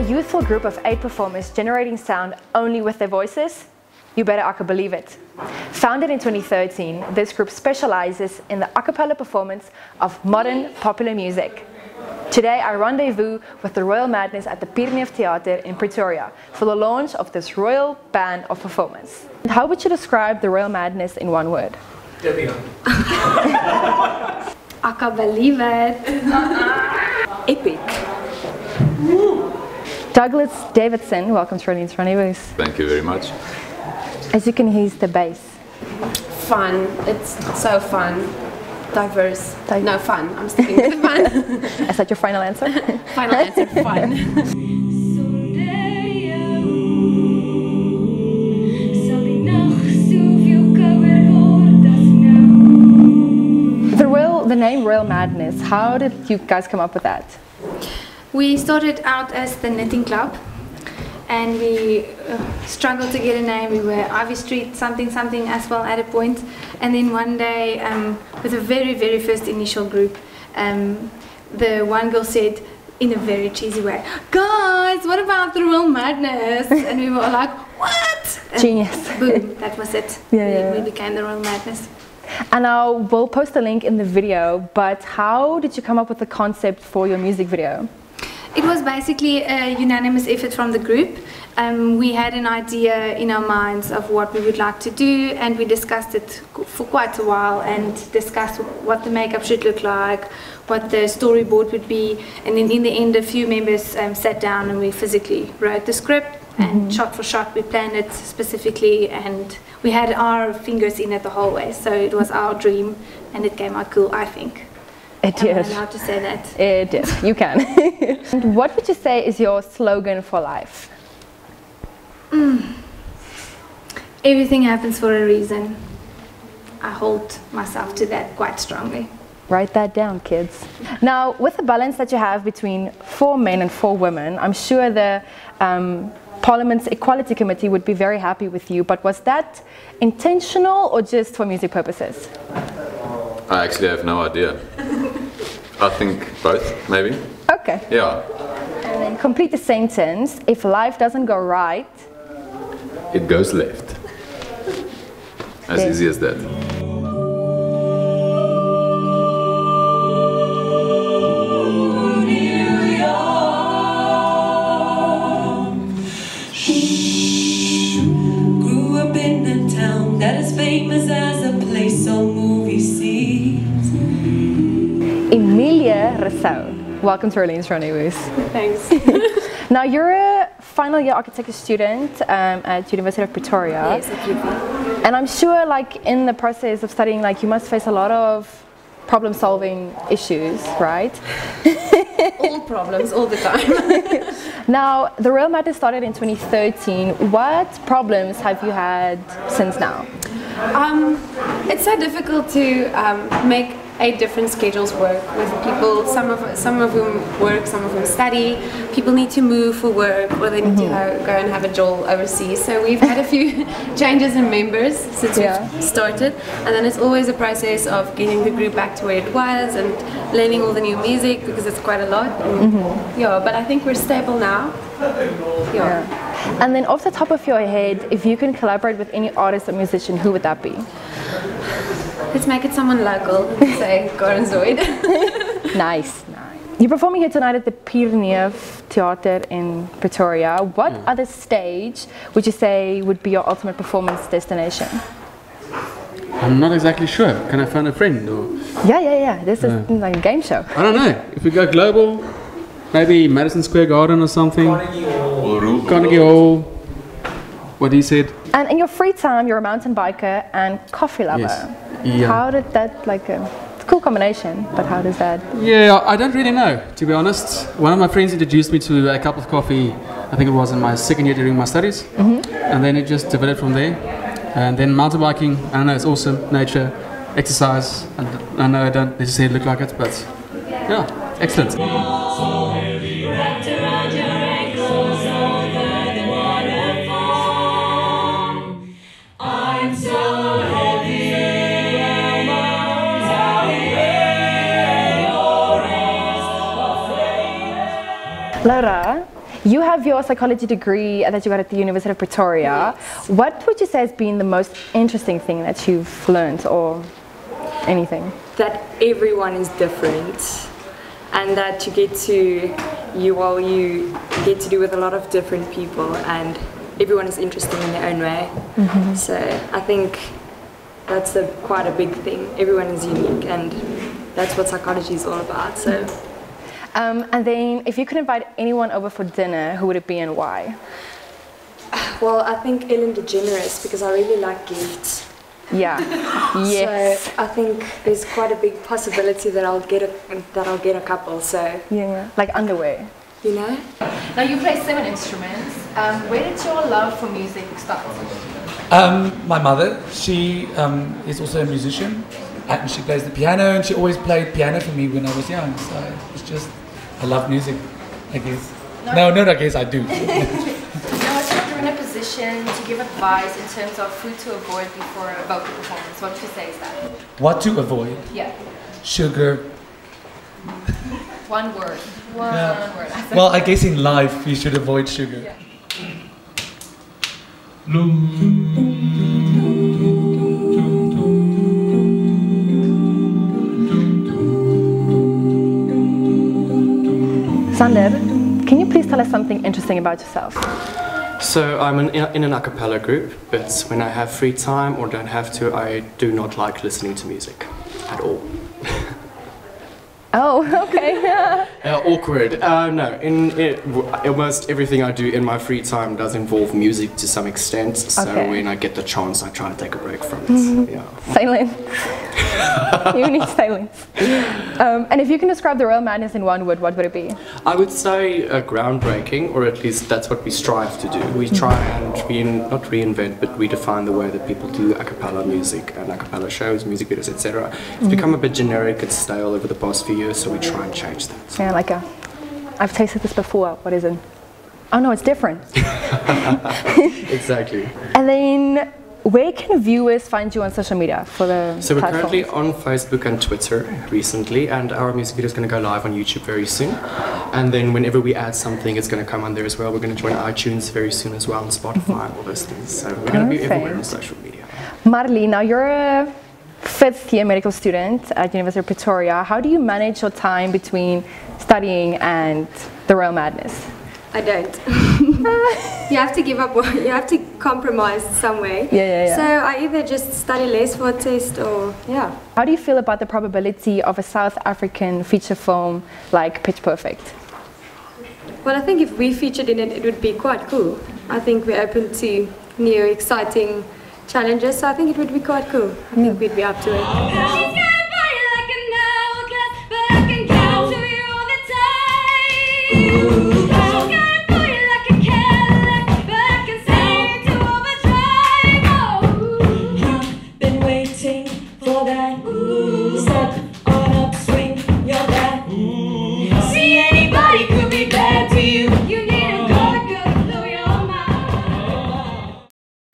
A youthful group of 8 performers generating sound only with their voices? You better believe it. Founded in 2013, this group specializes in the acapella performance of modern popular music. Today I rendezvous with the Royal Madness at the Rainier Theater in Pretoria for the launch of this royal band of performers. How would you describe the Royal Madness in one word? I can't believe it. Epic. Douglas Davidson, welcome to Rainier's Rendezvous. Thank you very much. As you can hear, he's the bass. Fun. It's so fun. Diverse. No, fun. I'm sticking with fun. Is that your final answer? Final answer, fun. The name Royal Madness, how did you guys come up with that? We started out as the knitting club and we struggled to get a name. We were Ivy Street something as well at a point, and then one day with a very first initial group, the one girl said in a very cheesy way, "Guys, what about the Royal Madness?" And we were like, "What?" And genius. Boom, that was it. Yeah. We became the Royal Madness. And now we'll post a link in the video, but how did you come up with the concept for your music video? It was basically a unanimous effort from the group. We had an idea in our minds of what we would like to do, and we discussed it for quite a while and discussed what the makeup should look like, what the storyboard would be, and then in the end a few members sat down and we physically wrote the script, and shot for shot we planned it specifically, and we had our fingers in it the whole way, so it was our dream and it came out cool, I think. It did. Am I allowed to say that? It did, you can. And what would you say is your slogan for life? Everything happens for a reason. I hold myself to that quite strongly. Write that down, kids. Now, with the balance that you have between 4 men and 4 women, I'm sure the Parliament's Equality Committee would be very happy with you, but was that intentional or just for music purposes? I actually have no idea. I think both, maybe. Okay. Yeah. And then complete the sentence. If life doesn't go right, it goes left. As easy as that. Grew up in a town that is famous as a place on movie scenes. Emilia Rousseau, welcome to Rainier's Rendezvous. Thanks. Now you're a final year architecture student at University of Pretoria. Yes, absolutely. And I'm sure like in the process of studying, like you must face a lot of problem solving issues, right? All problems, all the time. Now, the Royal Madness started in 2013. What problems have you had since now? It's so difficult to make 8 different schedules work with people, some of whom work, some of whom study. People need to move for work, or they need to go and have a job overseas. So we've had a few changes in members since we've started, and then it's always a process of getting the group back to where it was and learning all the new music, because it's quite a lot. And, yeah, but I think we're stable now. Yeah. And then off the top of your head, if you can collaborate with any artist or musician, who would that be? Let's make it someone local, say Karen Zoid. Nice. You're performing here tonight at the Rainier Theater in Pretoria. What other stage would you say would be your ultimate performance destination? I'm not exactly sure. Can I phone a friend? Or? Yeah. This is like a game show. I don't know. If we go global, maybe Madison Square Garden or something. Carnegie Hall. What he said. And in your free time, you're a mountain biker and coffee lover. Yes. Yeah. How did that, like, it's a cool combination, but how does that? Yeah, I don't really know, to be honest. One of my friends introduced me to a cup of coffee, I think it was in my 2nd year during my studies. And then it just developed from there. And then mountain biking, I don't know, it's awesome. Nature, exercise. I know I don't necessarily look like it, but yeah, excellent. Laura, You have your psychology degree that you got at the University of Pretoria. Yes. What would you say has been the most interesting thing that you've learned, or anything? That everyone is different, and that you get to get to do with a lot of different people, and everyone is interesting in their own way. So I think that's quite a big thing. Everyone is unique, and that's what psychology is all about. So. And then, if you could invite anyone over for dinner, who would it be and why? Well, I think Ellen DeGeneres, because I really like gifts. Yeah. Yes. So I think there's quite a big possibility that I'll get a couple. So Yeah. Like underwear. you know. Now you play 7 instruments. Where did your love for music start? My mother, she is also a musician, and she plays the piano, and she always played piano for me when I was young. So it's just, I love music, I guess. No, not I guess, I do. Now, if you're in a position to give advice in terms of food to avoid before a vocal performance, what would you say is that? What to avoid? Yeah. Sugar. One word. One Yeah. word. Well, I guess in life you should avoid sugar. Yeah. Sander, can you please tell us something interesting about yourself? So I'm in an acapella group, but when I have free time or don't have to, I do not like listening to music at all. Oh, okay. Awkward. No, almost everything I do in my free time does involve music to some extent. So Okay. when I get the chance, I try and take a break from it. Yeah. Silence. You need silence. And if you can describe the Royal Madness in one word, what would it be? I would say groundbreaking, or at least that's what we strive to do. We try and not reinvent, but redefine the way that people do a cappella music and a cappella shows, music videos, etc. It's become a bit generic and stale over the past few years, so we try and change that. Yeah, like I've tasted this before. What is it? Oh no, it's different. Exactly. And then, where can viewers find you on social media for the So we're platforms? currently on Facebook and Twitter recently, and our music video is going to go live on YouTube very soon. And then whenever we add something, it's going to come on there as well. We're going to join iTunes very soon as well, and Spotify and all those things. So we're going to be everywhere on social media. Marley, now you're a 5th year medical student at University of Pretoria. How do you manage your time between studying and the Royal Madness? I don't. You have to give up, you have to compromise some way. Yeah. So I either just study less for a test or, yeah. How do you feel about the probability of a South African feature film like Pitch Perfect? Well, I think if we featured in it, it would be quite cool. I think we're open to new, exciting challenges, so I think it would be quite cool. I think we'd be up to it.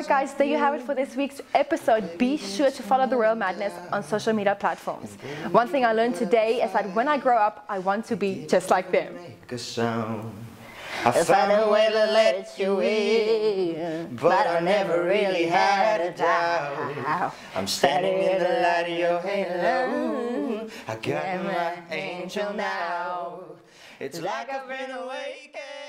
Guys, there you have it for this week's episode. Be sure to follow the Royal Madness on social media platforms. One thing I learned today is that when I grow up, I want to be just like them. I found a way to let you in, but I never really had a doubt. I'm standing in the light of your halo. I got my angel now. It's like I've been awakened.